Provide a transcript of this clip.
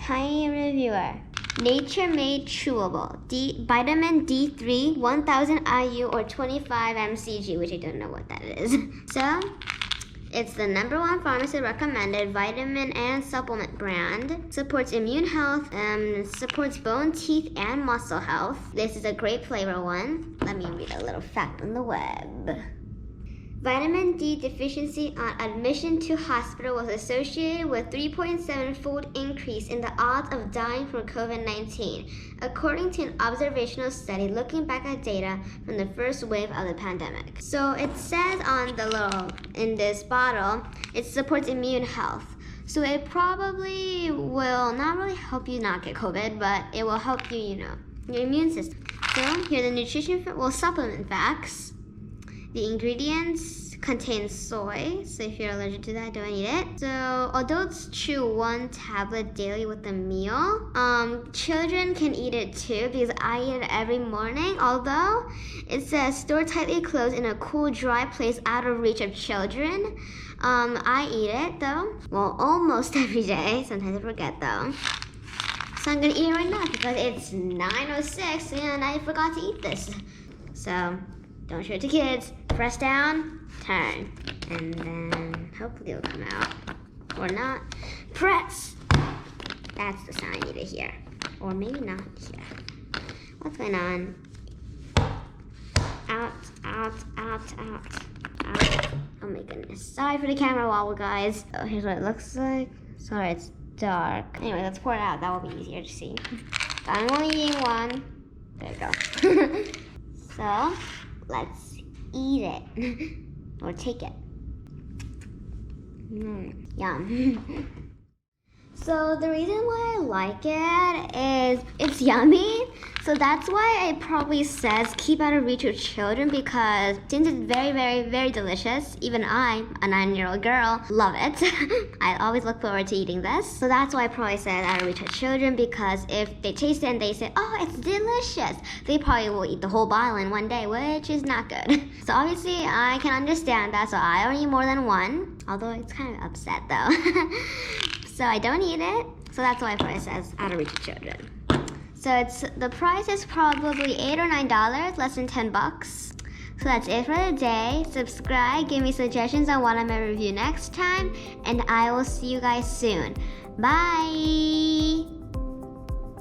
tiny reviewer. Nature-made chewable. Vitamin D3, 1000 IU or 25 mcg, which I don't know what that is. So, it's the #1 pharmacist recommended vitamin and supplement brand. Supports immune health, supports bone, teeth, and muscle health. This is a grape flavor one. Let me read a little fact on the web. Vitamin D deficiency on admission to hospital was associated with 3.7-fold increase in the odds of dying from COVID-19, according to an observational study looking back at data from the first wave of the pandemic. So it says on the in this bottle, it supports immune health. So it probably will not really help you not get COVID, but it will help you, your immune system. So here are the nutrition supplement facts. The ingredients contain soy, so if you're allergic to that, don't eat it. So adults chew 1 tablet daily with a meal. Children can eat it too because I eat it every morning, although it says store tightly closed in a cool, dry place out of reach of children. I eat it though, well, almost every day. Sometimes I forget though. So I'm gonna eat it right now because it's 9:06 and I forgot to eat this. So don't show it to kids. Press down, turn, and then hopefully it'll come out. Or not. Press! That's the sound you need to hear. Or maybe not hear. What's going on? Out, out, out, out, out. Oh my goodness. Sorry for the camera wobble, guys. Oh, here's what it looks like. Sorry, it's dark. Anyway, let's pour it out. That will be easier to see. I'm only eating one. There you go. So, let's eat it. Or take it. Yum. So the reason why I like it is it's yummy. So that's why it probably says keep out of reach of children, because since it's very, very, very delicious, even I, a 9-year-old girl, love it. I always look forward to eating this. So that's why I probably said out of reach of children, because if they taste it and they say, oh, it's delicious, they probably will eat the whole bottle in one day, which is not good. So obviously I can understand that, so I don't eat more than one, although it's kind of upset though. So I don't eat it, so that's why it probably says out of reach of children. So the price is probably $8 or $9, less than $10. So that's it for the day. Subscribe, give me suggestions on what I'm gonna review next time, and I will see you guys soon. Bye!